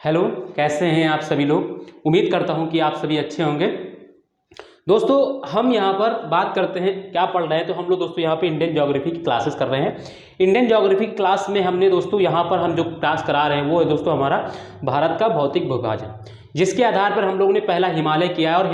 Hello, कैसे हैं आप सभी लोग। उम्मीद करता हूं कि आप सभी अच्छे होंगे। दोस्तों हम यहाँ पर बात करते हैं क्या पढ़ रहे हैं, तो हम लोग दोस्तों यहाँ पे इंडियन ज्योग्राफी की क्लासेस कर रहे हैं। इंडियन ज्योग्राफी की क्लास में हमने दोस्तों यहाँ पर हम जो क्लास करा रहे हैं वो है दोस्तों हमारा भारत का भौतिक विभाजन, जिसके आधार पर हम लोगों ने पहला हिमालय किया है। और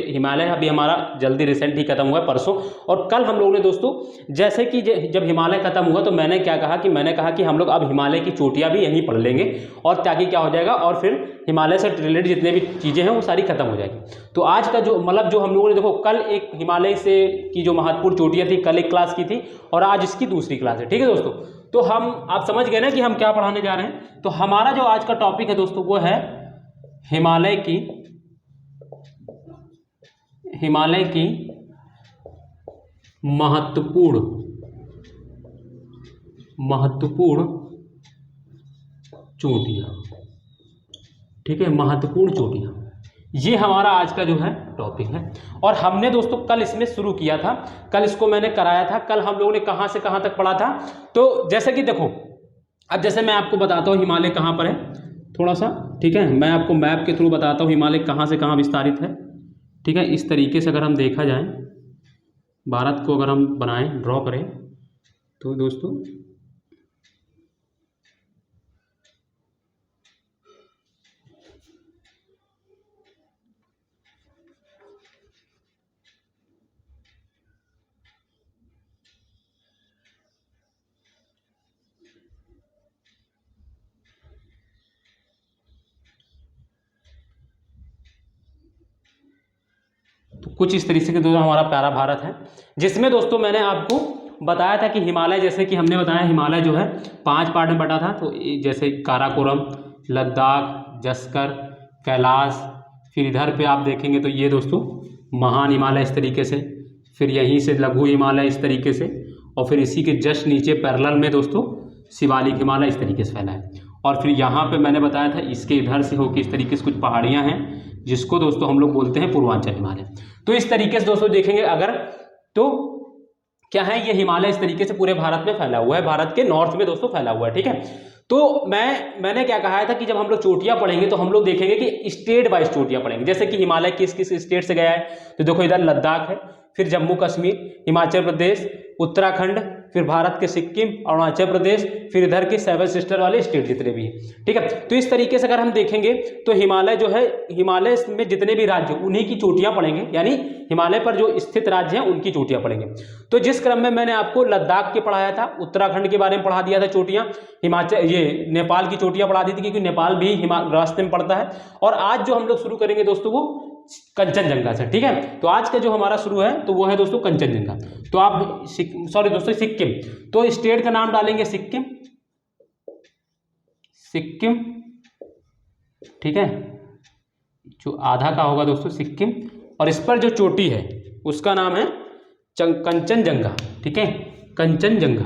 हिमालय अभी हमारा जल्दी रिसेंट ही खत्म हुआ है, परसों। और कल हम लोगों ने दोस्तों जैसे कि जब हिमालय खत्म हुआ तो मैंने कहा कि हम लोग अब हिमालय की चोटियाँ भी यहीं पढ़ लेंगे, और ताकि क्या हो जाएगा, और फिर हिमालय से रिलेटेड जितने भी चीज़ें हैं वो सारी खत्म हो जाएगी। तो आज का जो जो हम लोगों ने देखो, कल एक हिमालय से की जो महत्वपूर्ण चोटियाँ थी कल एक क्लास की थी, और आज इसकी दूसरी क्लास है। ठीक है दोस्तों, तो आप समझ गए ना कि हम क्या पढ़ाने जा रहे हैं। तो हमारा जो आज का टॉपिक है दोस्तों वो है हिमालय की महत्वपूर्ण चोटियाँ। ठीक है, महत्वपूर्ण चोटियाँ, ये हमारा आज का जो है टॉपिक है। और हमने दोस्तों कल इसमें शुरू किया था, कल इसको मैंने कराया था। कल हम लोगों ने कहाँ से कहाँ तक पढ़ा था, तो जैसे कि देखो, अब जैसे मैं आपको बताता हूँ हिमालय कहाँ पर है थोड़ा सा। ठीक है, मैं आपको मैप के थ्रू बताता हूँ हिमालय कहाँ से कहाँ विस्तारित है। ठीक है, इस तरीके से अगर हम देखा जाए, भारत को अगर हम बनाएं, ड्रॉ करें, तो दोस्तों तो कुछ इस तरीके से दोस्तों हमारा प्यारा भारत है, जिसमें दोस्तों मैंने आपको बताया था कि हिमालय, जैसे कि हमने बताया हिमालय जो है 5 पार्ट में बटा था। तो जैसे काराकोरम, लद्दाख, जस्कर, कैलाश, फिर इधर पे आप देखेंगे तो ये दोस्तों महान हिमालय इस तरीके से, फिर यहीं से लघु हिमालय इस तरीके से, और फिर इसी के जस्ट नीचे पैरेलल में दोस्तों शिवालिक हिमालय इस तरीके से फैला है। और फिर यहाँ पे मैंने बताया था इसके इधर से होकर इस तरीके से कुछ पहाड़ियाँ हैं, जिसको दोस्तों हम लोग बोलते हैं पूर्वांचल हिमालय। तो इस तरीके से दोस्तों देखेंगे अगर, तो क्या है, ये हिमालय इस तरीके से पूरे भारत में फैला हुआ है, भारत के नॉर्थ में दोस्तों फैला हुआ है। ठीक है, तो मैंने क्या कहा था कि जब हम लोग चोटियां पढ़ेंगे तो हम लोग देखेंगे कि स्टेट वाइज चोटियां पढ़ेंगे। जैसे कि हिमालय किस किस स्टेट से गया है, तो देखो इधर लद्दाख है, फिर जम्मू कश्मीर, हिमाचल प्रदेश, उत्तराखंड, फिर भारत के सिक्किम, अरुणाचल प्रदेश, फिर इधर के 7 सिस्टर वाले स्टेट जितने भी हैं। ठीक है, तो इस तरीके से अगर हम देखेंगे तो हिमालय जो है, हिमालय में जितने भी राज्य उन्हीं की चोटियां पढ़ेंगे, यानी हिमालय पर जो स्थित राज्य हैं उनकी चोटियां पढ़ेंगे। तो जिस क्रम में मैंने आपको लद्दाख के पढ़ाया था, उत्तराखंड के बारे में पढ़ा दिया था चोटियां, हिमाचल ये नेपाल की चोटियां पढ़ा दी थी, क्योंकि नेपाल भी रास्ते में पड़ता है। और आज जो हम लोग शुरू करेंगे दोस्तों वो कंचनजंगा से। ठीक है, तो आज का जो हमारा शुरू है तो वो है दोस्तों कंचनजंगा। तो आप सॉरी दोस्तों सिक्किम, तो स्टेट का नाम डालेंगे सिक्किम। ठीक है, जो आधा का होगा दोस्तों सिक्किम, और इस पर जो चोटी है उसका नाम है कंचनजंगा। ठीक है, कंचनजंगा,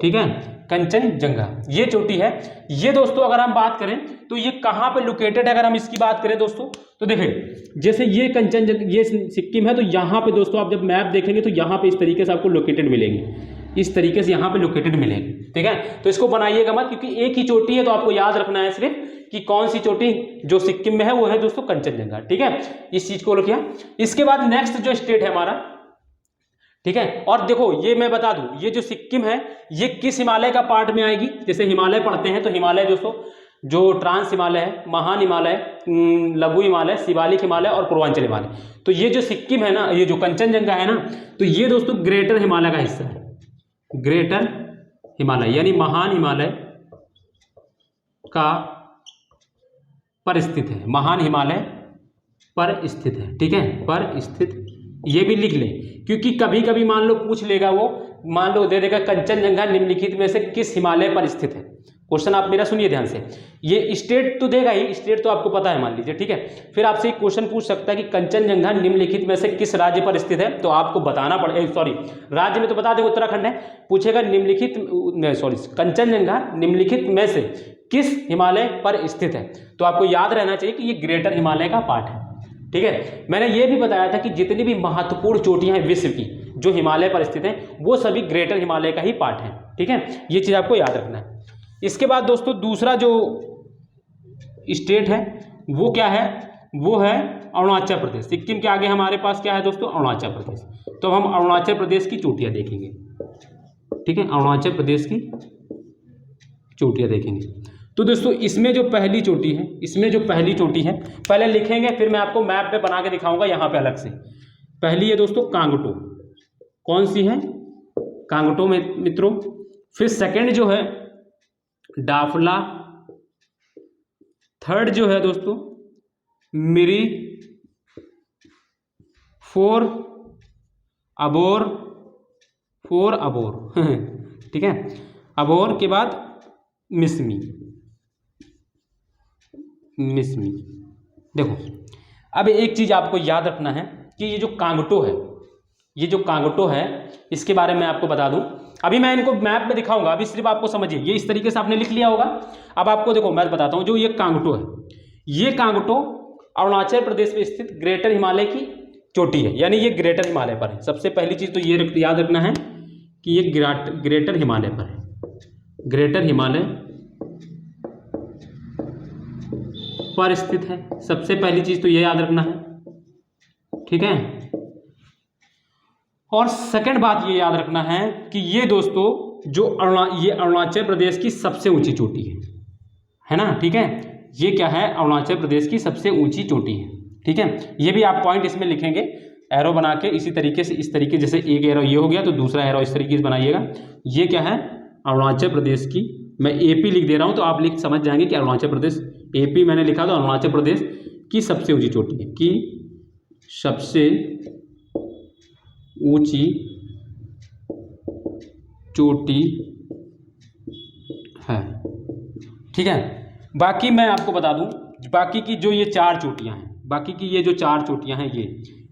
ठीक है, कंचनजंगा ये चोटी है। ये दोस्तों अगर हम बात करें तो ये कहाँ पे लोकेटेड है, अगर हम इसकी बात करें दोस्तों, तो देखिए जैसे ये कंचनजंगा, ये सिक्किम है, तो यहाँ पे दोस्तों आप जब मैप देखेंगे तो यहाँ पे इस तरीके से आपको लोकेटेड मिलेंगे, इस तरीके से यहाँ पे लोकेटेड मिलेंगे। ठीक है, तो इसको बनाइएगा मत, क्योंकि एक ही चोटी है, तो आपको याद रखना है सिर्फ कि कौन सी चोटी जो सिक्किम में है वो है दोस्तों कंचनजंगा। ठीक है, इस चीज को रखिए। इसके बाद नेक्स्ट जो स्टेट है हमारा, ठीक है, और देखो ये मैं बता दूं, ये जो सिक्किम है ये किस हिमालय का पार्ट में आएगी। जैसे हिमालय पढ़ते हैं तो हिमालय दोस्तों जो ट्रांस हिमालय है, महान हिमालय, लघु हिमालय, शिवालिक हिमालय और पूर्वांचल हिमालय। तो ये जो सिक्किम है ना, ये जो कंचनजंगा है ना, तो ये दोस्तों ग्रेटर हिमालय का हिस्सा है। ग्रेटर हिमालय यानी महान हिमालय का पर स्थित है, महान हिमालय पर स्थित है। ठीक है, पर स्थित, ये भी लिख लें, क्योंकि कभी कभी मान लो पूछ लेगा वो, मान लो दे देगा कंचनजंगा निम्नलिखित में से किस हिमालय पर स्थित है। क्वेश्चन आप मेरा सुनिए ध्यान से, ये स्टेट तो देगा ही, स्टेट तो आपको पता है मान लीजिए। ठीक है, फिर आपसे एक क्वेश्चन पूछ सकता है कि कंचनजंगा निम्नलिखित में से किस राज्य पर स्थित है, तो आपको बताना पड़ेगा, सॉरी राज्य में तो बता देगा उत्तराखंड है, पूछेगा निम्नलिखित, सॉरी कंचनजंगा निम्नलिखित में से किस हिमालय पर स्थित है, तो आपको याद रहना चाहिए कि ये ग्रेटर हिमालय का पार्ट है। ठीक है। मैंने ये भी बताया था कि जितनी भी महत्वपूर्ण चोटियां हैं विश्व की जो हिमालय पर स्थित हैं वो सभी ग्रेटर हिमालय का ही पार्ट है, ठीक है। ये चीज़ आपको याद रखना है। इसके बाद दोस्तों दूसरा जो स्टेट है वो क्या है, वो है अरुणाचल प्रदेश। सिक्किम के आगे हमारे पास क्या है दोस्तों, अरुणाचल प्रदेश। तो हम अरुणाचल प्रदेश की चोटियां देखेंगे, ठीक है, अरुणाचल प्रदेश की चोटियां देखेंगे। तो दोस्तों इसमें जो पहली चोटी है, इसमें जो पहली चोटी है पहले लिखेंगे, फिर मैं आपको मैप पे बना के दिखाऊंगा यहाँ पे अलग से। पहली है दोस्तों कांगटो, कौन सी है, कांगटो में मित्रों। फिर सेकंड जो है डाफला, थर्ड जो है दोस्तों मिरी, फोर अबोर ठीक है, अबोर के बाद मिसमी। देखो अब एक चीज़ आपको याद रखना है कि ये जो कांगटो है, ये जो कांगटो है इसके बारे में आपको बता दूं। अभी मैं इनको मैप में दिखाऊंगा, अभी सिर्फ आपको समझिए, ये इस तरीके से आपने लिख लिया होगा। अब आपको देखो मैं बताता हूँ, जो ये कांगटो है, ये कांगटो अरुणाचल प्रदेश में स्थित ग्रेटर हिमालय की चोटी है, यानी ये ग्रेटर हिमालय पर है। सबसे पहली चीज़ तो ये याद रखना है कि ये ग्रेटर हिमालय पर है, ग्रेटर हिमालय पर स्थित है। सबसे पहली चीज़ तो ये याद रखना है, ठीक है। और सेकंड बात ये याद रखना है कि ये दोस्तों जो ये अरुणाचल प्रदेश की सबसे ऊंची चोटी है ना, ठीक है। ये क्या है, अरुणाचल प्रदेश की सबसे ऊंची चोटी है, ठीक है। ये भी आप पॉइंट इसमें लिखेंगे एरो बना के, इसी तरीके से, इस तरीके, जैसे एक एरो ये हो गया तो दूसरा एरो इस तरीके से बनाइएगा। ये क्या है, अरुणाचल प्रदेश की, मैं एपी लिख दे रहा हूँ तो आप लिख समझ जाएंगे कि अरुणाचल प्रदेश, एपी मैंने लिखा तो अरुणाचल प्रदेश की सबसे ऊंची चोटी है, की सबसे ऊंची चोटी है, ठीक है। बाकी मैं आपको बता दूं, बाकी की जो ये चार चोटियां हैं, बाकी की ये जो चार चोटियां हैं,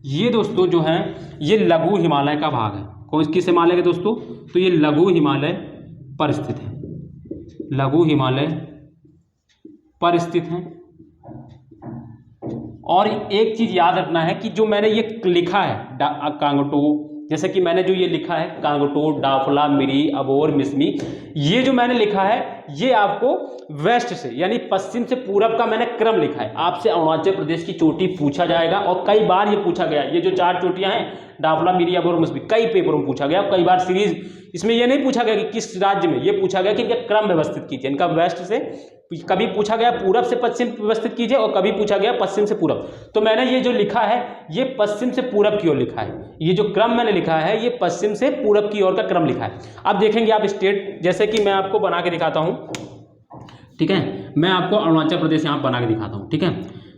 ये दोस्तों जो है ये लघु हिमालय का भाग है। कौन किस हिमालय के दोस्तों, तो ये लघु हिमालय पर स्थित है, लघु हिमालय पर स्थित है। और एक चीज याद रखना है कि जो मैंने ये लिखा है कांगटो, जैसे कि मैंने जो ये लिखा है कांगटो, डाफला, मिरी, अबोर, मिसमी, ये जो मैंने लिखा है ये आपको वेस्ट से यानी पश्चिम से पूरब का मैंने क्रम लिखा है। आपसे अरुणाचल प्रदेश की चोटी पूछा जाएगा और कई बार ये पूछा गया, ये जो चार चोटियां हैं डाफला, मिरी, अबोर, मिसमी, कई पेपरों में पूछा गया। कई बार सीरीज इसमें ये नहीं पूछा गया कि किस राज्य में, ये पूछा गया कि इनका क्रम व्यवस्थित कीजिए, इनका वेस्ट से, कभी पूछा गया पूरब से पश्चिम व्यवस्थित कीजिए और कभी पूछा गया पश्चिम से पूरब। तो मैंने ये जो लिखा है ये पश्चिम से पूरब की ओर लिखा है, ये जो क्रम मैंने लिखा है ये पश्चिम से पूरब की ओर का क्रम लिखा है। अब देखेंगे आप स्टेट, जैसे कि मैं आपको बना के दिखाता हूँ, ठीक है। मैं आपको अरुणाचल प्रदेश यहाँ बना के दिखाता हूँ, ठीक है।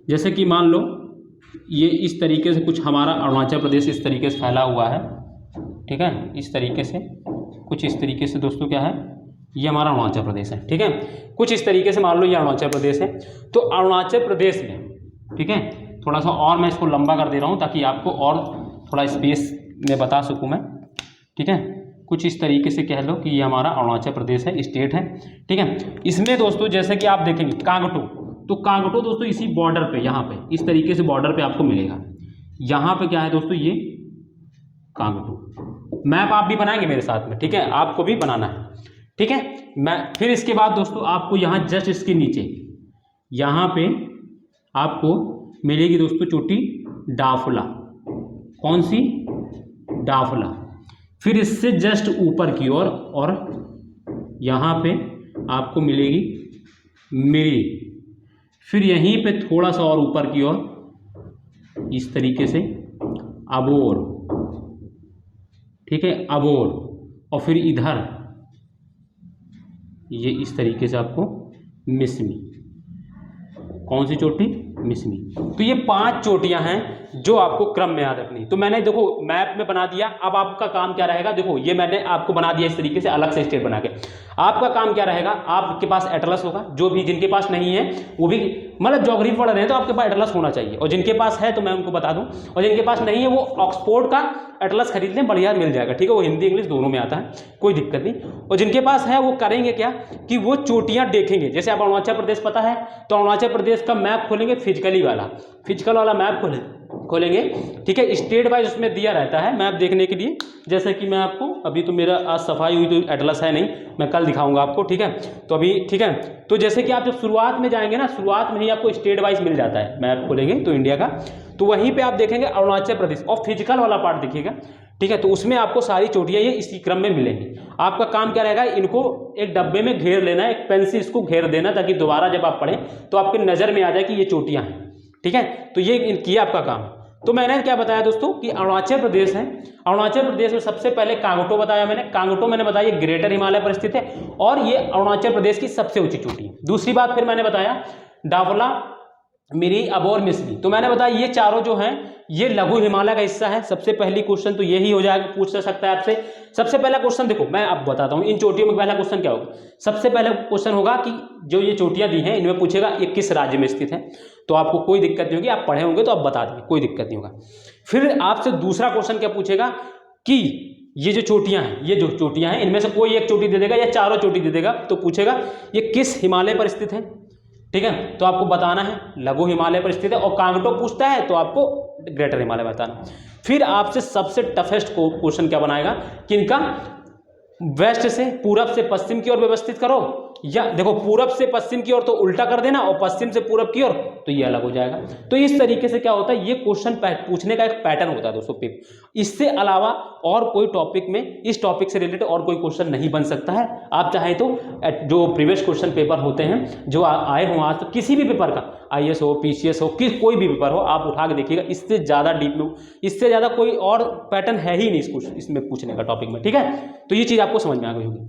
जैसे कि मान लो ये इस तरीके से कुछ हमारा अरुणाचल प्रदेश इस तरीके से फैला हुआ है, ठीक है, इस तरीके से, कुछ इस तरीके से दोस्तों क्या है, ये हमारा अरुणाचल प्रदेश है, ठीक है। कुछ इस तरीके से मान लो ये अरुणाचल प्रदेश है। तो अरुणाचल प्रदेश में, ठीक है, थोड़ा सा और मैं इसको लंबा कर दे रहा हूँ ताकि आपको और थोड़ा स्पेस में बता सकूँ मैं, ठीक है। कुछ इस तरीके से कह लो कि ये हमारा अरुणाचल प्रदेश है, स्टेट है, ठीक है। इसमें दोस्तों जैसे कि आप देखेंगे कांगटो, तो कांगटो दोस्तों इसी बॉर्डर पे, यहाँ पे इस तरीके से बॉर्डर पे आपको मिलेगा। यहाँ पे क्या है दोस्तों, ये कांगटो। मैप आप भी बनाएंगे मेरे साथ में, ठीक है, आपको भी बनाना है, ठीक है। मैं फिर इसके बाद दोस्तों आपको यहाँ जस्ट इसके नीचे यहाँ पे आपको मिलेगी दोस्तों चोटी डाफला, कौन सी, डाफला। फिर इससे जस्ट ऊपर की ओर और यहाँ पे आपको मिलेगी मिरी। फिर यहीं पे थोड़ा सा और ऊपर की ओर इस तरीके से अबोर, ठीक है, अबोर। और फिर इधर ये इस तरीके से आपको मिसमी, कौन सी चोटी, मिसमी। तो ये 5 चोटियां हैं जो आपको क्रम में याद रखनी। तो मैंने देखो मैप में बना दिया। अब आपका काम क्या रहेगा, देखो ये मैंने आपको बना दिया इस तरीके से अलग से स्टेट बना के। आपका काम क्या रहेगा, आपके पास एटलस होगा, जो भी जिनके पास नहीं है वो भी मतलब ज्योग्राफी पढ़ रहे हैं तो आपके पास एटलस होना चाहिए, और जिनके पास है तो मैं उनको बता दूं, और जिनके पास नहीं है वो ऑक्सफोर्ड का एटलस खरीद लें, बढ़िया मिल जाएगा, ठीक है, वो हिंदी इंग्लिश दोनों में आता है, कोई दिक्कत नहीं। और जिनके पास है वो करेंगे क्या कि वो चोटियां देखेंगे, जैसे आप अरुणाचल प्रदेश पता है तो अरुणाचल प्रदेश का मैप खोलेंगे, फिजिकल वाला मैप खोलेंगे, ठीक है, स्टेट वाइज उसमें दिया रहता है मैप देखने के लिए। जैसे कि मैं आपको अभी तो मेरा आज सफाई हुई तो एटलस है नहीं, मैं कल दिखाऊंगा आपको, ठीक है, तो अभी ठीक है। तो जैसे कि आप जब शुरुआत में जाएंगे ना, शुरुआत में ही आपको स्टेट वाइज मिल जाता है, मैप खोलेंगे तो इंडिया का, तो वहीं पे आप देखेंगे अरुणाचल प्रदेश और फिजिकल वाला पार्ट दिखेगा, ठीक है, तो उसमें आपको सारी चोटियां ये इसी क्रम में मिलेंगी। आपका काम क्या रहेगा, इनको एक डब्बे में घेर लेना है, एक पेन से इसको घेर देना, ताकि दोबारा जब आप पढ़ें तो आपकी नज़र में आ जाए कि ये चोटियां हैं, ठीक है, तो ये किया आपका काम। तो मैंने क्या बताया दोस्तों कि अरुणाचल प्रदेश है, अरुणाचल प्रदेश में सबसे पहले कांगटो बताया मैंने बताया ये ग्रेटर हिमालय पर स्थित है और ये अरुणाचल प्रदेश की सबसे ऊंची चोटी है। दूसरी बात फिर मैंने बताया डावला, मिरी, अबोर, मिस्मी, तो मैंने बताया ये चारों जो हैं ये लघु हिमालय का हिस्सा है। सबसे पहली क्वेश्चन तो यही हो जाएगा, पूछ सकता है आपसे। सबसे पहला क्वेश्चन देखो मैं अब बताता हूँ इन चोटियों में पहला क्वेश्चन क्या होगा। सबसे पहला क्वेश्चन होगा कि जो ये चोटियां दी हैं इनमें पूछेगा ये किस राज्य में स्थित है, तो आपको कोई दिक्कत नहीं होगी, आप पढ़े होंगे तो आप बता देंगे, कोई दिक्कत नहीं होगा। फिर आपसे दूसरा क्वेश्चन क्या पूछेगा कि ये जो चोटियां हैं, ये जो चोटियां हैं इनमें से कोई एक चोटी दे देगा या चारों चोटी दे देगा, तो पूछेगा ये किस हिमालय पर स्थित है, ठीक है, तो आपको बताना है लघु हिमालय पर स्थित है। और कांगटो पूछता है तो आपको ग्रेटर हिमालय बताना। फिर आपसे सबसे टफेस्ट क्वेश्चन क्या बनाएगा कि इनका वेस्ट से पूरब से पश्चिम की ओर व्यवस्थित करो, या देखो पूरब से पश्चिम की ओर तो उल्टा कर देना और पश्चिम से पूरब की ओर तो ये अलग हो जाएगा। तो इस तरीके से क्या होता है, ये क्वेश्चन पूछने का एक पैटर्न होता है दोस्तों पेपर। इससे अलावा और कोई टॉपिक में इस टॉपिक से रिलेटेड और कोई क्वेश्चन नहीं बन सकता है। आप चाहें तो जो प्रीवियस क्वेश्चन पेपर होते हैं जो आए हों आज, तो किसी भी पेपर का IAS हो, PCS हो, कोई भी पेपर हो, आप उठा के देखिएगा, इससे ज़्यादा डीप में, इससे ज़्यादा कोई और पैटर्न है ही नहीं इसमें पूछने का टॉपिक में, ठीक है। तो ये चीज़ आपको समझ में आ गई होगी।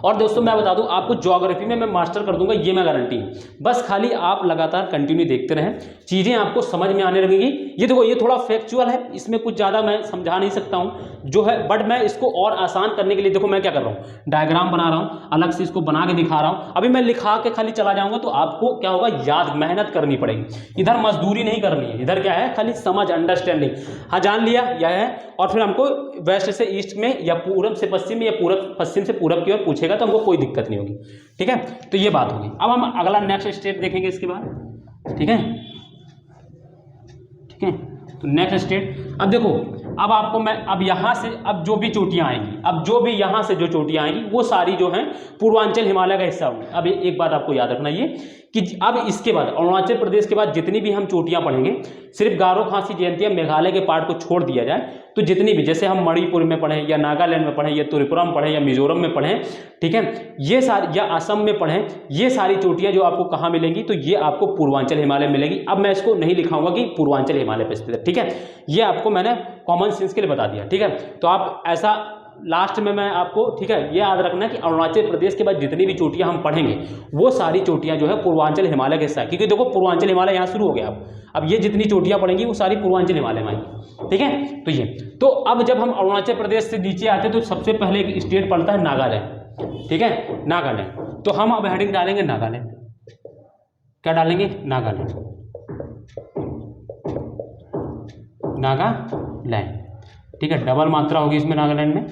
और दोस्तों मैं बता दूं आपको ज्योग्राफी में मैं मास्टर कर दूंगा, ये मैं गारंटी है। बस खाली आप लगातार कंटिन्यू देखते रहें, चीज़ें आपको समझ में आने लगेंगी। ये देखो ये थोड़ा फैक्चुअल है, इसमें कुछ ज़्यादा मैं समझा नहीं सकता हूं जो है, बट मैं इसको और आसान करने के लिए देखो मैं क्या कर रहा हूँ, डायग्राम बना रहा हूँ, अलग से इसको बना के दिखा रहा हूँ। अभी मैं लिखा के खाली चला जाऊँगा तो आपको क्या होगा, याद मेहनत करनी पड़ेगी। इधर मजदूरी नहीं करनी है, इधर क्या है खाली समझ, अंडरस्टैंडिंग। हाँ जान लिया यह है, और फिर हमको वेस्ट से ईस्ट में या पूरब से पश्चिम में या पूरब पश्चिम से पूरब की ओर पूछेगा तो हमको कोई दिक्कत नहीं होगी, ठीक है। तो ये बात होगी। अब हम अगला नेक्स्ट स्टेप देखेंगे इसके बाद, ठीक है, ठीक है। तो नेक्स्ट स्टेप अब देखो, अब आपको मैं अब यहाँ से अब जो भी चोटियाँ आएंगी, अब जो भी यहाँ से जो चोटियाँ आएंगी वो सारी जो हैं पूर्वांचल हिमालय का हिस्सा होंगी। अब एक बात आपको याद रखना ये कि अब इसके बाद अरुणाचल प्रदेश के बाद जितनी भी हम चोटियाँ पढ़ेंगे, सिर्फ गारो, खासी, जयंतिया, मेघालय के पार्ट को छोड़ दिया जाए तो जितनी भी, जैसे हम मणिपुर में पढ़ें या नागालैंड में पढ़ें या त्रिपुरा में पढ़ें या मिजोरम में पढ़ें, ठीक है, ये सारी, या असम में पढ़ें, ये सारी चोटियाँ जो आपको कहाँ मिलेंगी, तो ये आपको पूर्वांचल हिमालय मिलेगी। अब मैं इसको नहीं लिखाऊंगा कि पूर्वांचल हिमालय पर स्थित है, ठीक है, ये आपको मैंने कॉमन सेंस के लिए बता दिया, ठीक है। तो आप ऐसा लास्ट में मैं आपको, ठीक है, ये याद रखना कि अरुणाचल प्रदेश के बाद जितनी भी चोटियां हम पढ़ेंगे वो सारी चोटियां जो है पूर्वांचल हिमालय के हिस्सा है, क्योंकि देखो पूर्वांचल हिमालय यहाँ शुरू हो गया। अब ये जितनी चोटियां पढ़ेंगी वो सारी पूर्वांचल हिमालय में आएंगी, ठीक है। तो ये तो अब जब हम अरुणाचल प्रदेश से नीचे आते हैं तो सबसे पहले एक स्टेट पड़ता है नागालैंड, ठीक है, नागालैंड। तो हम अब हेडिंग डालेंगे नागालैंड, क्या डालेंगे, नागालैंड, नागालैंड, ठीक है, डबल मात्रा होगी इसमें नागालैंड में,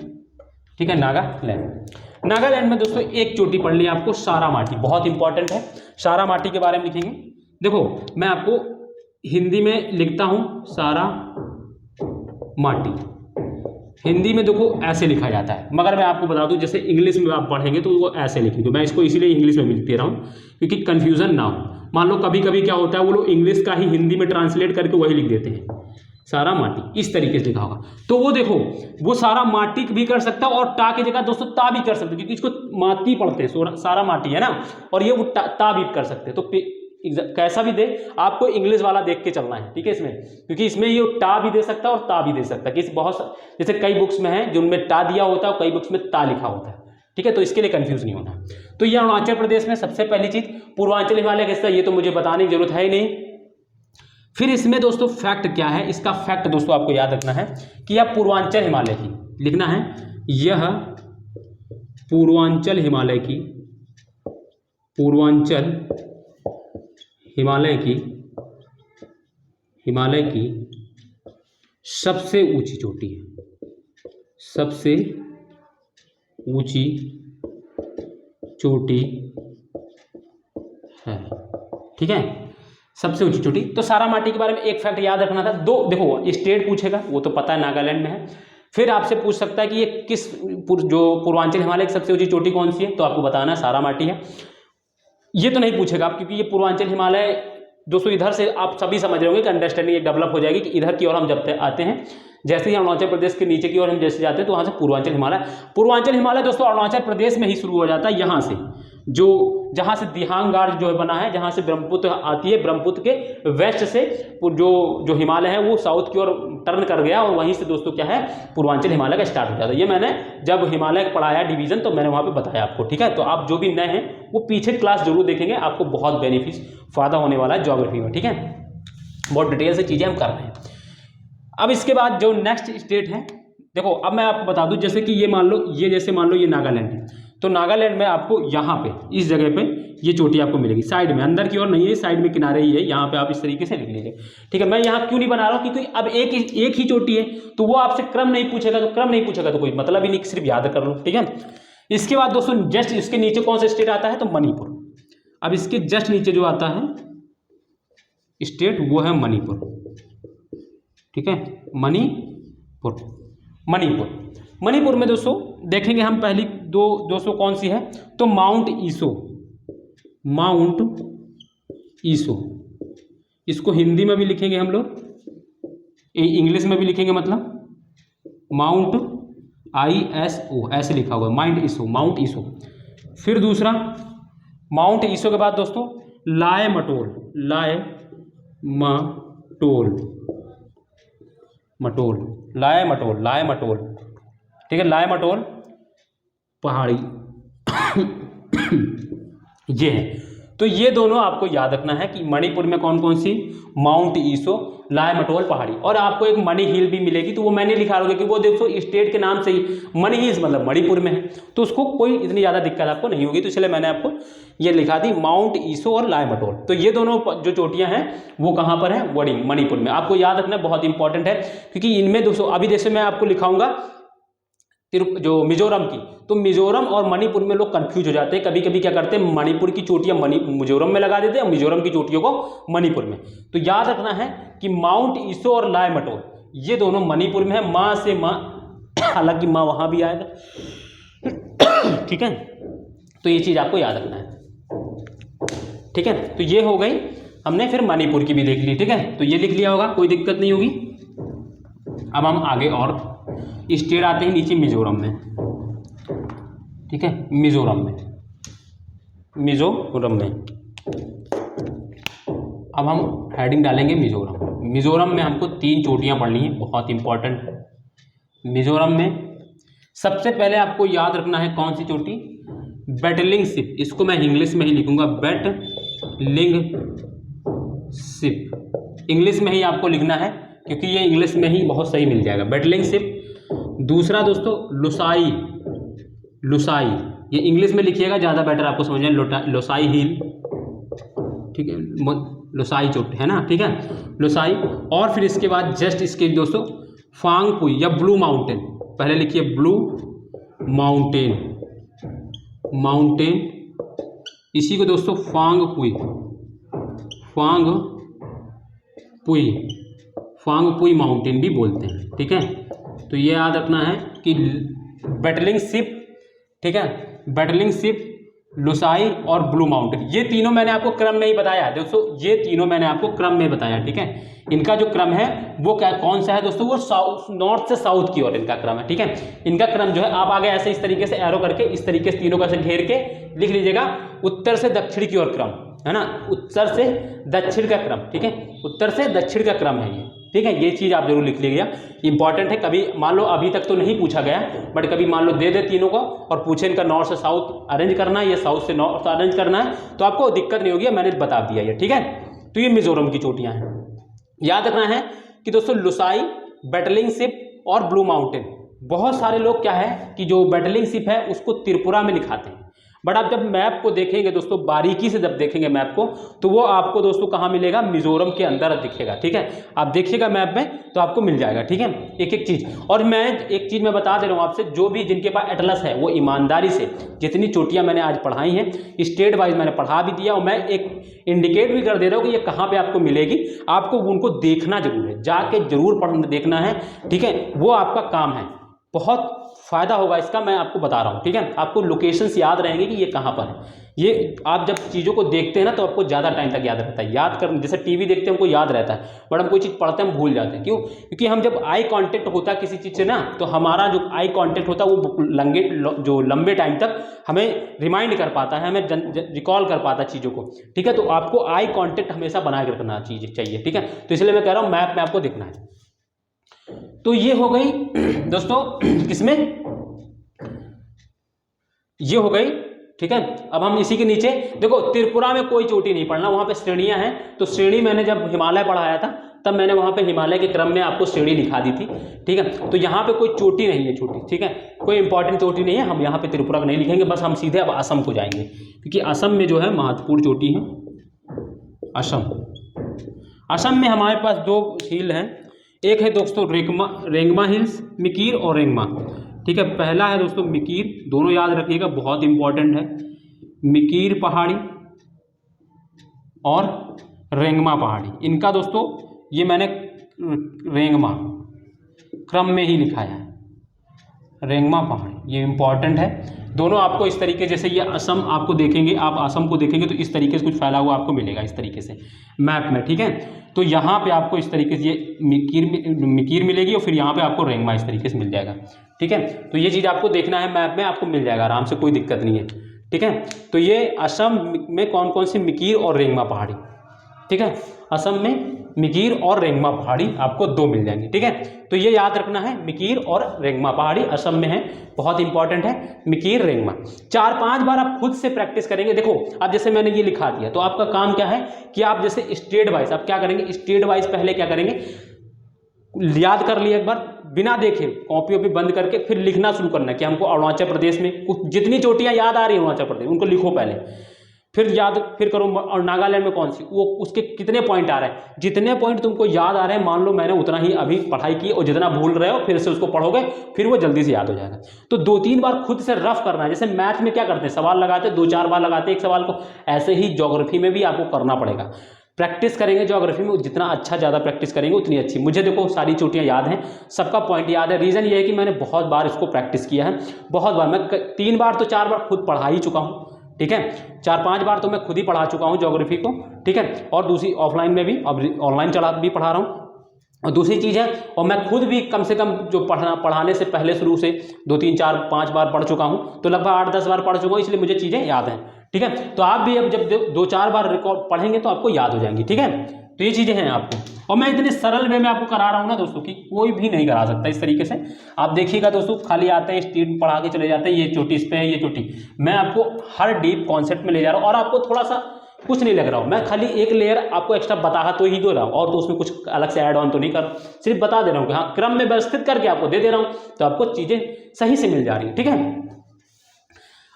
ठीक है, नागालैंड। नागालैंड में दोस्तों एक चोटी पढ़ ली आपको, सारामाटी, बहुत इंपॉर्टेंट है। सारामाटी के बारे में लिखेंगे। देखो मैं आपको हिंदी में लिखता हूं सारामाटी, हिंदी में देखो ऐसे लिखा जाता है, मगर मैं आपको बता दूं जैसे इंग्लिश में आप पढ़ेंगे तो वो ऐसे लिखेंगे। मैं इसको इसीलिए इंग्लिश में भी लिख दे रहा हूँ क्योंकि कन्फ्यूजन ना हो। मान लो कभी कभी क्या होता है, वो लोग इंग्लिश का ही हिंदी में ट्रांसलेट करके वही लिख देते हैं, सारा माटी, इस तरीके से लिखा होगा। तो वो देखो वो सारा माटी भी कर सकता है और टा की जगह दोस्तों ता भी कर सकते हैं, क्योंकि इसको माटी पढ़ते हैं, सारा माटी है ना, और ये वो ता भी कर सकते हैं। तो कैसा भी दे आपको इंग्लिश वाला देख के चलना है, ठीक है, इसमें, क्योंकि इसमें ये टा भी दे सकता है और ता भी दे सकता है। कि बहुत जैसे कई बुक्स में है जिनमें टा दिया होता है और कई बुक्स में ता लिखा होता है, ठीक है। तो इसके लिए कंफ्यूज नहीं होना। तो ये अरुणाचल प्रदेश में सबसे पहली चीज पूर्वांचल हिमालय का हिस्सा, ये तो मुझे बताने की जरूरत है ही नहीं। फिर इसमें दोस्तों फैक्ट क्या है, इसका फैक्ट दोस्तों आपको याद रखना है कि यह पूर्वांचल हिमालय की, लिखना है यह पूर्वांचल हिमालय की, पूर्वांचल हिमालय की सबसे ऊंची चोटी है, सबसे ऊंची चोटी है, ठीक है, सबसे ऊंची चोटी। तो सारामाटी के बारे में एक फैक्ट याद रखना था। दो देखो स्टेट पूछेगा, वो तो पता है नागालैंड में है। फिर आपसे पूछ सकता है कि ये किस जो पूर्वांचल हिमालय की सबसे ऊंची चोटी कौन सी है, तो आपको बताना है सारामाटी है। ये तो नहीं पूछेगा आप, क्योंकि ये पूर्वांचल हिमालय दोस्तों इधर से आप सभी समझ रहे होंगे कि अंडरस्टैंडिंग एक डेवलप हो जाएगी कि इधर की ओर हम जब आते हैं, जैसे ही अरुणाचल प्रदेश के नीचे की ओर हम जैसे जाते हैं तो वहाँ से पूर्वांचल हिमालय दोस्तों अरुणाचल प्रदेश में ही शुरू हो जाता है। यहाँ से जो जहाँ से दिहांग गार्ड जो है बना है, जहाँ से ब्रह्मपुत्र आती है, ब्रह्मपुत्र के वेस्ट से जो हिमालय है वो साउथ की ओर टर्न कर गया, और वहीं से दोस्तों क्या है पूर्वांचल हिमालय का स्टार्ट हो जाता है। ये मैंने जब हिमालय पढ़ाया डिवीजन तो मैंने वहाँ पे बताया आपको, ठीक है। तो आप जो भी नए हैं वो पीछे क्लास जरूर देखेंगे, आपको बहुत बेनिफिट फ़ायदा होने वाला है ज्योग्राफी में, ठीक है। बहुत डिटेल से चीज़ें हम कर रहे हैं। अब इसके बाद जो नेक्स्ट स्टेट है, देखो अब मैं आपको बता दूं, जैसे कि ये मान लो ये नागालैंड है, तो नागालैंड में आपको यहाँ पे इस जगह पे ये चोटी आपको मिलेगी, साइड में, अंदर की ओर नहीं है, साइड में किनारे ही है, यहाँ पे आप इस तरीके से लिख लीजिए, ठीक है। मैं यहाँ क्यों नहीं बना रहा हूँ, क्योंकि अब एक ही चोटी है, तो वो आपसे क्रम नहीं पूछेगा, तो कोई मतलब ही नहीं, सिर्फ याद कर लो, ठीक है। इसके बाद दोस्तों जस्ट इसके नीचे कौन सा स्टेट आता है, तो मणिपुर। अब इसके जस्ट नीचे जो आता है स्टेट वो है मणिपुर, ठीक है। मणिपुर में दोस्तों देखेंगे हम पहली दोस्तों कौन सी है, तो माउंट ईसो। इसको हिंदी में भी लिखेंगे हम लोग, इंग्लिश में भी लिखेंगे, मतलब माउंट ISO ऐसे लिखा हुआ है, माउंट ईसो। फिर दूसरा माउंट ईसो के बाद दोस्तों लाए मटोल, ठीक है, लाए मटोल पहाड़ी ये है। तो ये दोनों आपको याद रखना है कि मणिपुर में कौन कौन सी, माउंट ईसो, लाए मटोल पहाड़ी, और आपको एक मणि हिल भी मिलेगी, तो वो मैंने लिखा होगा कि वो देखो स्टेट के नाम से ही मणि हिल्स मतलब मणिपुर में है, तो उसको कोई इतनी ज़्यादा दिक्कत आपको नहीं होगी, तो इसलिए मैंने आपको ये लिखा दी माउंट ईसो और लाए मटोल। तो ये दोनों जो चोटियां हैं वो कहाँ पर है, मणिपुर में। आपको याद रखना बहुत इंपॉर्टेंट है, क्योंकि इनमें दोस्तों अभी जैसे मैं आपको लिखाऊंगा जो मिजोरम की, तो मिजोरम और मणिपुर में लोग कंफ्यूज हो जाते हैं, कभी कभी क्या करते हैं मणिपुर की चोटियां मिजोरम में लगा देते हैं और मिजोरम की चोटियों को मणिपुर में। तो याद रखना है कि माउंट ईसो और लाए मटोल ये दोनों मणिपुर में है, माँ से माँ, हालांकि माँ वहां भी आएगा, ठीक है। तो ये चीज आपको याद रखना है, ठीक है। तो ये हो गई, हमने फिर मणिपुर की भी देख ली, ठीक है। तो ये लिख लिया होगा, कोई दिक्कत नहीं होगी। अब हम आगे और स्टेट आते हैं नीचे मिजोरम में, ठीक है। मिजोरम में अब हम हेडिंग डालेंगे मिजोरम में हमको 3 चोटियां पढ़नी है, बहुत इंपॉर्टेंट। मिजोरम में सबसे पहले आपको याद रखना है कौन सी चोटी, बैटलिंग शिप, इसको मैं इंग्लिश में ही लिखूंगा, बैटलिंग शिप, इंग्लिश में ही आपको लिखना है, क्योंकि ये इंग्लिश में ही बहुत सही मिल जाएगा, बैटलिंग शिप। दूसरा दोस्तों लुसाई, ये इंग्लिश में लिखिएगा ज़्यादा बेटर आपको समझ में, लुसाई हिल, ठीक है, लुसाई चोटी है ना, ठीक है, लुसाई। और फिर इसके बाद जस्ट इसके दोस्तों फांगपुई या ब्लू माउंटेन, पहले लिखिए ब्लू माउंटेन, इसी को दोस्तों फांगपुई माउंटेन भी बोलते हैं, ठीक है। तो ये याद रखना है कि बैटलिंग शिप, ठीक है, बैटलिंग शिप, लुसाई और ब्लू माउंटेन, ये तीनों मैंने आपको क्रम में ही बताया दोस्तों, ये तीनों मैंने आपको क्रम में बताया, ठीक है। इनका जो क्रम है वो क्या कौन सा है दोस्तों, वो नॉर्थ से साउथ की ओर इनका क्रम है, ठीक है। इनका क्रम जो है आप आगे ऐसे इस तरीके से एरो करके इस तरीके से तीनों का से घेर के लिख लीजिएगा, उत्तर से दक्षिण की ओर क्रम है ना, उत्तर से दक्षिण का क्रम, ठीक है, उत्तर से दक्षिण का क्रम है ये, ठीक है। ये चीज़ आप जरूर लिख लीजिएगा, इंपॉर्टेंट है। कभी मान लो अभी तक तो नहीं पूछा गया, बट कभी मान लो दे तीनों को और पूछे इनका नॉर्थ से साउथ अरेंज करना है या साउथ से नॉर्थ अरेंज करना है, तो आपको दिक्कत नहीं होगी, मैंने बता दिया ये, ठीक है। तो ये मिजोरम की चोटियां हैं। याद रखना है कि दोस्तों लुसाई, बैटलिंग शिप और ब्लू माउंटेन, बहुत सारे लोग क्या है कि जो बैटलिंग शिप है उसको त्रिपुरा में लिखाते हैं, बट आप जब मैप को देखेंगे दोस्तों, बारीकी से जब देखेंगे मैप को, तो वो आपको दोस्तों कहाँ मिलेगा, मिजोरम के अंदर दिखेगा। ठीक है, आप देखिएगा मैप में तो आपको मिल जाएगा। ठीक है, एक एक चीज़। और मैं एक चीज़ मैं बता दे रहा हूँ आपसे, जो भी जिनके पास एटलस है वो ईमानदारी से, जितनी चोटियाँ मैंने आज पढ़ाई हैं स्टेट वाइज मैंने पढ़ा भी दिया, और मैं एक इंडिकेट भी कर दे रहा हूँ कि ये कहाँ पर आपको मिलेगी। आपको उनको देखना जरूर है, जाके जरूर पढ़ना देखना है। ठीक है, वो आपका काम है, बहुत फ़ायदा होगा इसका, मैं आपको बता रहा हूँ। ठीक है, आपको लोकेशंस याद रहेंगे कि ये कहाँ पर है। ये आप जब चीज़ों को देखते हैं ना तो आपको ज़्यादा टाइम तक याद रहता है। याद कर, जैसे टीवी देखते हैं हमको याद रहता है, बट हम कोई चीज़ पढ़ते हैं हम भूल जाते हैं। क्यों? क्योंकि हम जब आई कांटेक्ट होता है किसी चीज़ से ना, तो हमारा जो आई कांटेक्ट होता है वो जो लंबे टाइम तक हमें रिमाइंड कर पाता है, हमें रिकॉल कर पाता है चीज़ों को। ठीक है, तो आपको आई कांटेक्ट हमेशा बना के रखना चाहिए। ठीक है, तो इसलिए मैं कह रहा हूँ मैप में आपको देखना है। तो ये हो गई दोस्तों किसमें, ये हो गई। ठीक है, अब हम इसी के नीचे देखो, त्रिपुरा में कोई चोटी नहीं पढ़ना, वहां पे श्रेणियां हैं। तो श्रेणी मैंने जब हिमालय पढ़ाया था तब मैंने वहां पे हिमालय के क्रम में आपको श्रेणी दिखा दी थी। ठीक है, तो यहाँ पे कोई चोटी नहीं है छोटी। ठीक है, कोई इंपॉर्टेंट चोटी नहीं है, हम यहाँ पे त्रिपुरा को नहीं लिखेंगे, बस हम सीधे अब असम को जाएंगे, क्योंकि असम में जो है महत्वपूर्ण चोटी है असम। असम में हमारे पास दो हिल हैं, एक है दोस्तों रेंगमा हिल्स, मिकीर और रेंगमा। ठीक है, पहला है दोस्तों मिकीर, दोनों याद रखिएगा, बहुत इंपॉर्टेंट है। मिकीर पहाड़ी और रेंगमा पहाड़ी, इनका दोस्तों ये मैंने रेंगमा क्रम में ही लिखा है, रेंगमा पहाड़ी, ये इंपॉर्टेंट है। दोनों आपको इस तरीके, जैसे ये असम आपको देखेंगे, आप असम को देखेंगे तो इस तरीके से कुछ फैला हुआ आपको मिलेगा इस तरीके से मैप में। ठीक है, तो यहाँ पे आपको इस तरीके से ये मिकीर मिलेगी और फिर यहाँ पे आपको रेंगमा इस तरीके से मिल जाएगा। ठीक है, तो ये चीज़ आपको देखना है, मैप में आपको मिल जाएगा आराम से, कोई दिक्कत नहीं है। ठीक है, तो ये असम में कौन कौन सी मिकीर और रेंगमा पहाड़ी। ठीक है, असम में मिकीर और रेंगमा पहाड़ी आपको दो मिल जाएंगे। ठीक है, तो ये याद रखना है, मिकीर और रेंगमा पहाड़ी असम में है, बहुत इंपॉर्टेंट है मिकीर रेंगमा। 4-5 बार आप खुद से प्रैक्टिस करेंगे। देखो अब जैसे मैंने ये लिखा दिया, तो आपका काम क्या है कि आप जैसे स्टेट वाइज आप क्या करेंगे, स्टेट वाइज पहले क्या करेंगे, याद कर लिया एक बार बिना देखे, कॉपी वॉपी बंद करके फिर लिखना शुरू करना है कि हमको अरुणाचल प्रदेश में कुछ जितनी चोटियां याद आ रही है अरुणाचल प्रदेश उनको लिखो पहले, फिर करो और नागालैंड में कौन सी, वो उसके कितने पॉइंट आ रहे हैं, जितने पॉइंट तुमको याद आ रहे हैं, मान लो मैंने उतना ही अभी पढ़ाई की और जितना भूल रहे हो फिर से उसको पढ़ोगे, फिर वो जल्दी से याद हो जाएगा। तो 2-3 बार खुद से रफ करना है। जैसे मैथ में क्या करते हैं, सवाल लगाते 2-4 बार लगाते एक सवाल को, ऐसे ही ज्योग्राफी में भी आपको करना पड़ेगा। प्रैक्टिस करेंगे ज्योग्राफी में, जितना अच्छा ज़्यादा प्रैक्टिस करेंगे उतनी अच्छी। मुझे देखो सारी चोटियाँ याद हैं, सबका पॉइंट याद है। रीज़न ये है कि मैंने बहुत बार इसको प्रैक्टिस किया है, बहुत बार, मैं 3 बार तो 4 बार खुद पढ़ा ही चुका हूँ। ठीक है, 4-5 बार तो मैं खुद ही पढ़ा चुका हूँ ज्योग्राफी को। ठीक है, और दूसरी ऑफलाइन में भी, अब ऑनलाइन चला भी पढ़ा रहा हूँ। और दूसरी चीज़ है, और मैं खुद भी कम से कम जो पढ़ाने से पहले शुरू से 2-3-4-5 बार पढ़ चुका हूँ, तो लगभग 8-10 बार पढ़ चुका हूँ, इसलिए मुझे चीज़ें याद हैं। ठीक है, तो आप भी अब जब 2-4 बार रिकॉर्ड पढ़ेंगे तो आपको याद हो जाएंगी। ठीक है, तो ये चीज़ें हैं आपको, और मैं इतने सरल वे में आपको करा रहा हूँ ना दोस्तों कि कोई भी नहीं करा सकता इस तरीके से। आप देखिएगा दोस्तों, खाली आते हैं स्ट्रीट पढ़ा के चले जाते हैं, ये चोटी इस पे है, ये चोटी। मैं आपको हर डीप कॉन्सेप्ट में ले जा रहा हूँ, और आपको थोड़ा सा कुछ नहीं लग रहा हूँ, मैं खाली एक लेयर आपको एक्स्ट्रा बता तो ही दे रहा हूँ, और तो उसमें कुछ अलग से ऐड ऑन तो नहीं कर, सिर्फ बता दे रहा हूँ कि हाँ क्रम में व्यवस्थित करके आपको दे रहा हूँ, तो आपको चीज़ें सही से मिल जा रही है। ठीक है,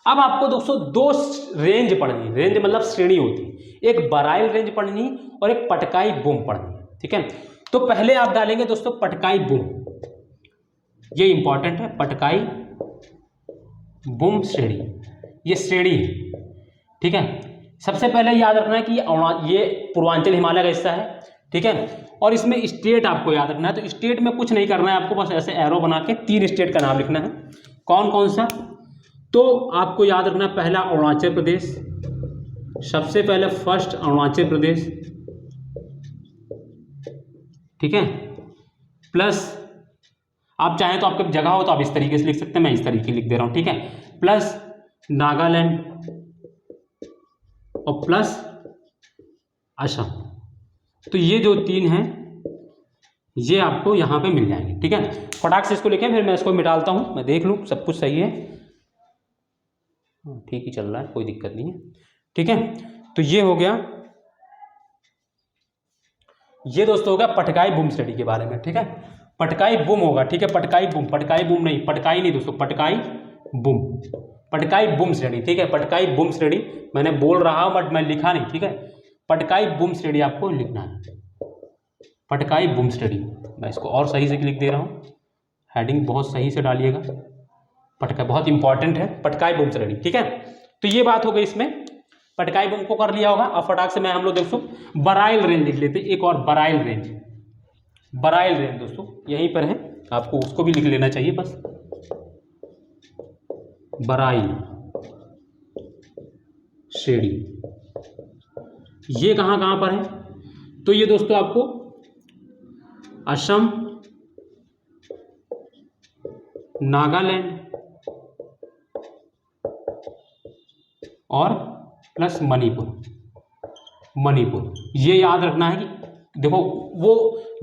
अब आपको दोस्तों 2 रेंज पढ़नी है। रेंज मतलब श्रेणी होती है, एक बराइल रेंज पढ़नी है और एक पटकाई बुम पढ़नी है। ठीक है, तो पहले आप डालेंगे दोस्तों पटकाई बुम, ये इंपॉर्टेंट है, पटकाई बुम श्रेणी, ये श्रेणी है। ठीक है, सबसे पहले याद रखना है कि ये पूर्वांचल हिमालय का हिस्सा है। ठीक है, और इसमें स्टेट आपको याद रखना है। तो स्टेट में कुछ नहीं करना है आपको, बस ऐसे एरो बना के 3 स्टेट का नाम लिखना है। कौन कौन सा, तो आपको याद रखना, पहला अरुणाचल प्रदेश, सबसे पहले फर्स्ट अरुणाचल प्रदेश। ठीक है, प्लस आप चाहें तो आपके जगह हो तो आप इस तरीके से लिख सकते हैं, मैं इस तरीके लिख दे रहा हूं। ठीक है, प्लस नागालैंड और प्लस असम। तो ये जो 3 हैं ये आपको यहाँ पे मिल जाएंगे। ठीक है, फटाक से इसको लिखें, फिर मैं इसको मिटाता हूँ, मैं देख लूँ सब कुछ सही है, ठीक ही चल रहा है, कोई दिक्कत नहीं है। ठीक है, तो ये हो गया, ये दोस्तों हो गया पटकाई बुम स्टडी के बारे में। ठीक है, पटकाई बुम होगा। ठीक है, पटकाई बुम नहीं, पटकाई नहीं दोस्तों, पटकाई बुम। पटकाई बुम श्रेणी, ठीक है, पटकाई बुम श्रेणी मैंने बोल रहा हूं बट मैं लिखा नहीं, ठीक है, पटकाई बुम श्रेणी आपको लिखना है, पटकाई बुम श्रेणी। मैं इसको और सही से लिख दे रहा हूँ, हेडिंग बहुत सही से डालिएगा, पटकाई बहुत इंपॉर्टेंट है, पटकाई बुम श्रेणी, ठीक है। तो ये बात हो गई इसमें, पटकाई बुम को कर लिया होगा। अब फटाक से मैं हम लोग दोस्तों बराइल रेंज लिख लेते हैं, एक और बराइल रेंज, बराइल रेंज दोस्तों यहीं पर है, आपको उसको भी लिख लेना चाहिए बस, बराइल श्रेणी। ये कहाँ कहाँ पर है, तो ये दोस्तों आपको असम, नागालैंड और प्लस मणिपुर, मणिपुर, ये याद रखना है कि देखो वो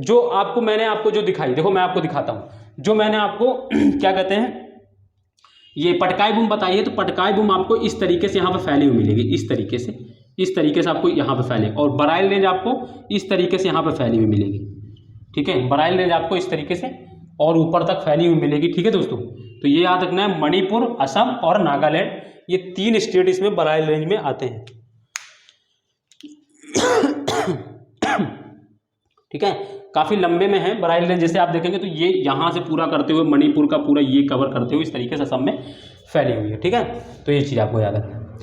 जो आपको मैंने आपको जो दिखाई, देखो मैं आपको दिखाता हूँ, जो मैंने आपको क्या कहते हैं ये पटकाई बुम बताई है, तो पटकाई बुम आपको इस तरीके से यहाँ पे फैली हुई मिलेगी, इस तरीके से आपको यहाँ पे फैले, और बराइल रेंज आपको इस तरीके से यहाँ पे फैली हुई मिलेगी, ठीक है, बराइल रेंज आपको इस तरीके से और ऊपर तक फैली हुई मिलेगी, ठीक है दोस्तों। तो ये याद रखना है, मणिपुर, असम और नागालैंड, ये 3 स्टेट इसमें बराइल रेंज में आते हैं, ठीक है, काफ़ी लंबे में है बराइल रेंज, जैसे आप देखेंगे तो ये यहाँ से पूरा करते हुए मणिपुर का पूरा ये कवर करते हुए इस तरीके से असम में फैली हुई है, ठीक है। तो ये चीज़ आपको याद रखना है,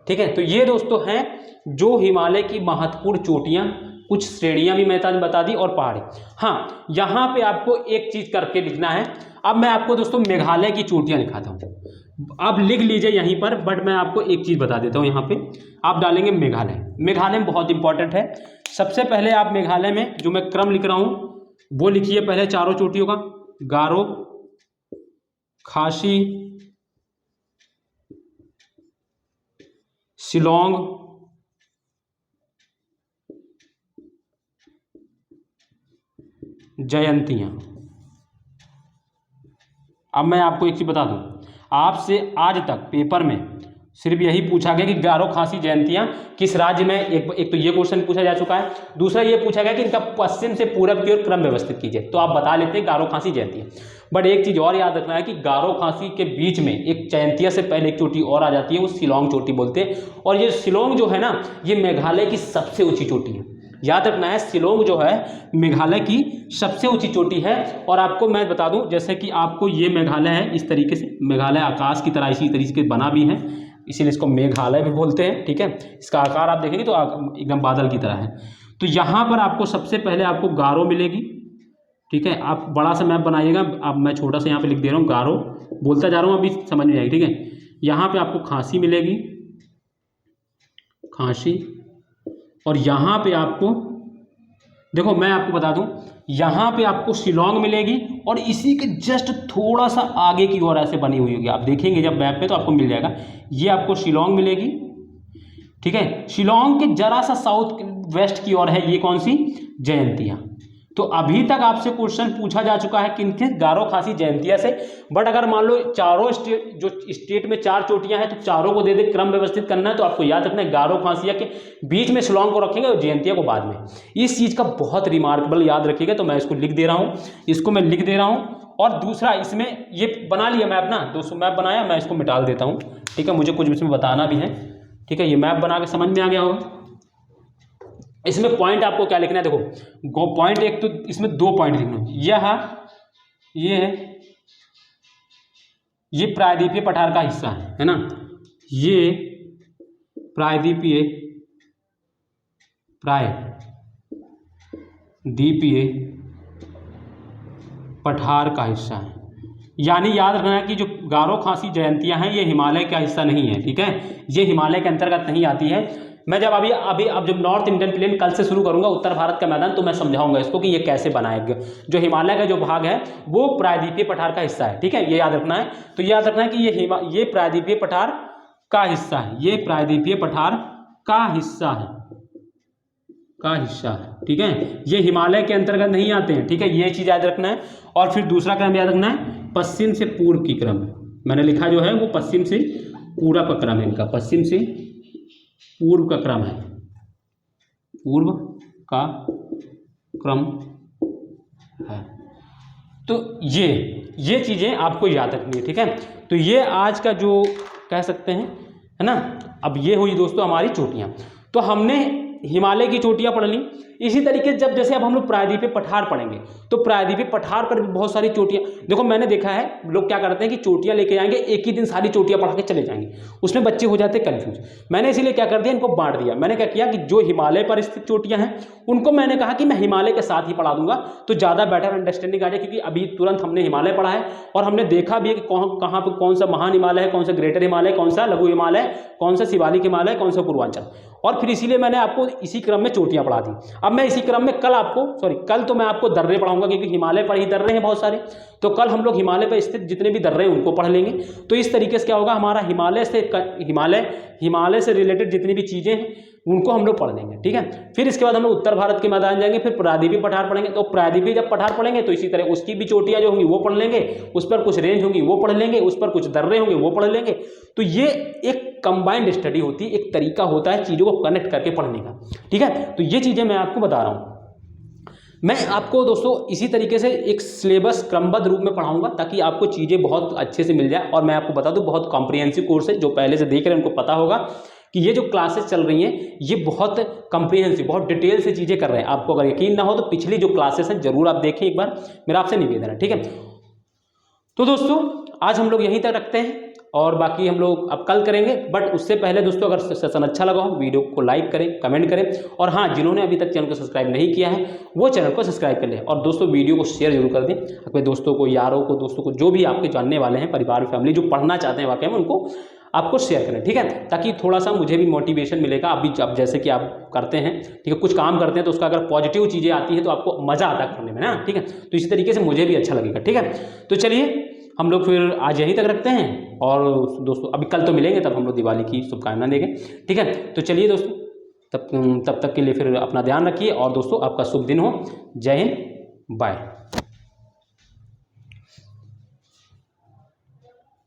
ठीक है। तो ये दोस्तों हैं जो हिमालय की महत्वपूर्ण चोटियाँ, कुछ श्रेणियाँ भी मैंने बता दी और पहाड़ी। हाँ, यहाँ पे आपको एक चीज़ करके लिखना है। अब मैं आपको दोस्तों मेघालय की चोटियाँ लिखाता हूँ, आप लिख लीजिए यहीं पर, बट मैं आपको एक चीज़ बता देता हूँ, यहाँ पे आप डालेंगे मेघालय, मेघालय में बहुत इंपॉर्टेंट है। सबसे पहले आप मेघालय में जो मैं क्रम लिख रहा हूँ वो लिखिए पहले चारों चोटियों का, गारो, खासी, शिलोंग, जयंतियाँ। अब मैं आपको एक चीज़ बता दूं, आपसे आज तक पेपर में सिर्फ यही पूछा गया कि गारो, खासी, जयंतियाँ किस राज्य में, एक तो ये क्वेश्चन पूछा जा चुका है, दूसरा ये पूछा गया कि इनका पश्चिम से पूरब की ओर क्रम व्यवस्थित कीजिए, तो आप बता लेते हैं गारो, खासी, जयंतियाँ। बट एक चीज़ और याद रखना है कि गारो, खासी के बीच में एक जयंतिया से पहले एक चोटी और आ जाती है, वो शिलोंग चोटी बोलते हैं, और ये शिलोंग जो है ना, ये मेघालय की सबसे ऊँची चोटी है, याद रखना है, शिलोंग जो है मेघालय की सबसे ऊंची चोटी है। और आपको मैं बता दूं, जैसे कि आपको ये मेघालय है, इस तरीके से मेघालय आकाश की तरह इसी तरीके से बना भी है, इसीलिए इसको मेघालय भी बोलते हैं, ठीक है। इसका आकार आप देखेंगे तो एकदम बादल की तरह है। तो यहाँ पर आपको सबसे पहले आपको गारो मिलेगी, ठीक है, आप बड़ा सा मैप बनाइएगा, अब मैं छोटा सा यहाँ पे लिख दे रहा हूँ, गारो बोलता जा रहा हूँ, अभी समझ में आएगी, ठीक है। यहाँ पे आपको खासी मिलेगी, खासी, और यहाँ पे आपको देखो मैं आपको बता दूं, यहाँ पे आपको शिलोंग मिलेगी, और इसी के जस्ट थोड़ा सा आगे की ओर ऐसे बनी हुई होगी, आप देखेंगे जब मैप पे तो आपको मिल जाएगा, ये आपको शिलोंग मिलेगी, ठीक है। शिलोंग के जरा सा साउथ वेस्ट की ओर है ये कौन सी, जयंतिया। तो अभी तक आपसे क्वेश्चन पूछा जा चुका है किनके, गारो, खासी, जयंतिया से। बट अगर मान लो चारों स्टेट, जो स्टेट में 4 चोटियां हैं, तो चारों को दे दे क्रम व्यवस्थित करना है, तो आपको याद रखना है गारो, खासिया के बीच में शिलोंग को रखेंगे और जयंतिया को बाद में। इस चीज़ का बहुत रिमार्केबल याद रखिएगा, तो मैं इसको लिख दे रहा हूँ, इसको मैं लिख दे रहा हूँ। और दूसरा इसमें ये बना लिया मैप ना, 200 मैप बनाया, मैं इसको मिटा देता हूँ, ठीक है, मुझे कुछ इसमें बताना भी है, ठीक है। ये मैप बना के समझ में आ गया होगा। इसमें पॉइंट आपको क्या लिखना है, देखो पॉइंट, एक तो इसमें 2 पॉइंट लिखना है, ये है, ये प्रायद्वीपीय पठार का हिस्सा है ना, ये प्रायद्वीपीय पठार का हिस्सा है। यानी याद रखना है कि जो गारो, खासी, जयंतियाँ हैं, ये हिमालय का हिस्सा नहीं है, ठीक है, ये हिमालय के अंतर्गत नहीं आती है। मैं जब अब जब नॉर्थ इंडियन प्लेन कल से शुरू करूंगा, उत्तर भारत का मैदान, तो मैं समझाऊंगा इसको कि ये कैसे बनाएगा। जो हिमालय का जो भाग है वो प्रायद्वीपीय पठार का हिस्सा है, ठीक है, ये याद रखना है। तो ये याद रखना है कि ये प्रायद्वीपीय पठार का हिस्सा है, ये प्रायद्वीपीय पठार का हिस्सा है, ठीक है, ये हिमालय के अंतर्गत नहीं आते हैं, ठीक है, ये चीज़ याद रखना है। और फिर दूसरा क्रम याद रखना है, पश्चिम से पूर्व की क्रम, मैंने लिखा जो है वो पश्चिम से पूर्व का क्रम है इनका, पश्चिम से पूर्व का क्रम है, पूर्व का क्रम है। तो ये चीज़ें आपको याद रखनी है, ठीक है। तो ये आज का जो कह सकते हैं, है ना। अब ये हुई दोस्तों हमारी चोटियाँ। तो हमने हिमालय की चोटियाँ पढ़ ली। इसी तरीके जब जैसे अब हम लोग प्रायद्वीपीय पठार पढ़ेंगे तो प्रायद्वीपीय पठार पर भी बहुत सारी चोटियाँ, देखो मैंने देखा है लोग क्या करते हैं कि चोटियाँ लेके जाएंगे, एक ही दिन सारी चोटियाँ पढ़ा के चले जाएंगे, उसमें बच्चे हो जाते हैं कन्फ्यूज। मैंने इसीलिए क्या कर दिया, इनको बांट दिया। मैंने क्या किया कि जो हिमालय पर स्थित चोटियाँ हैं उनको मैंने कहा कि मैं हिमालय के साथ ही पढ़ा दूंगा, तो ज़्यादा बेटर अंडरस्टैंडिंग आ जाए, क्योंकि अभी तुरंत हमने हिमालय पढ़ा है और हमने देखा भी है कि कहाँ पर कौन सा महान हिमालय है, कौन सा ग्रेटर हिमालय, कौन सा लघु हिमालय, कौन सा शिवालिक हिमालय, कौन सा पूर्वांचल। और फिर इसीलिए मैंने आपको इसी क्रम में चोटियाँ पढ़ा दी। अब मैं इसी क्रम में कल तो मैं आपको दर्रे पढ़ाऊंगा, क्योंकि हिमालय पर ही दर्रे हैं बहुत सारे। तो कल हम लोग हिमालय पर स्थित जितने भी दर्रे हैं उनको पढ़ लेंगे। तो इस तरीके से क्या होगा, हमारा हिमालय से रिलेटेड जितनी भी चीज़ें हैं उनको हम लोग पढ़ लेंगे, ठीक है। फिर इसके बाद हम लोग उत्तर भारत के मैदान जाएंगे, फिर प्रायद्वीपीय पठार पढ़ेंगे। तो प्रायद्वीपीय जब पठार पढ़ेंगे तो इसी तरह उसकी भी चोटियाँ जो होंगी वो पढ़ लेंगे, उस पर कुछ रेंज होंगी वो पढ़ लेंगे, उस पर कुछ दर्रे होंगे वो पढ़ लेंगे। तो ये एक कंबाइंड स्टडी होती है, एक तरीका होता है चीज़ों को कनेक्ट करके पढ़ने का, ठीक है। तो ये चीज़ें मैं आपको बता रहा हूँ। मैं आपको दोस्तों इसी तरीके से एक सिलेबस क्रमबद्ध रूप में पढ़ाऊंगा ताकि आपको चीज़ें बहुत अच्छे से मिल जाए। और मैं आपको बता दूं बहुत कॉम्प्रिहेंसिव कोर्स है, जो पहले से देख रहे हैं उनको पता होगा कि ये जो क्लासेस चल रही हैं ये बहुत कॉम्प्रिहेंसिव, बहुत डिटेल से चीज़ें कर रहे हैं। आपको अगर यकीन ना हो तो पिछली जो क्लासेस हैं जरूर आप देखें एक बार, मेरा आपसे निवेदन है, ठीक है। तो दोस्तों आज हम लोग यहीं तक रखते हैं और बाकी हम लोग अब कल करेंगे। बट उससे पहले दोस्तों अगर सेशन अच्छा लगा हो वीडियो को लाइक करें, कमेंट करें, और हाँ जिन्होंने अभी तक चैनल को सब्सक्राइब नहीं किया है वो चैनल को सब्सक्राइब कर लें। और दोस्तों वीडियो को शेयर जरूर कर दें अपने दोस्तों को, यारों को, दोस्तों को, जो भी आपके जानने वाले हैं, परिवार फैमिली जो पढ़ना चाहते हैं वाकई में, उनको आपको शेयर करें, ठीक है, ताकि थोड़ा सा मुझे भी मोटिवेशन मिलेगा। अभी अब जैसे कि आप करते हैं, ठीक है, कुछ काम करते हैं तो उसका अगर पॉजिटिव चीज़ें आती है तो आपको मज़ा आता है करने में ना, ठीक है। तो इसी तरीके से मुझे भी अच्छा लगेगा, ठीक है। तो चलिए हम लोग फिर आज यहीं तक रखते हैं और दोस्तों अभी कल तो मिलेंगे, तब हम लोग दिवाली की शुभकामनाएं देंगे, ठीक है। तो चलिए दोस्तों तब तक के लिए फिर अपना ध्यान रखिए और दोस्तों आपका शुभ दिन हो। जय हिंद, बाय।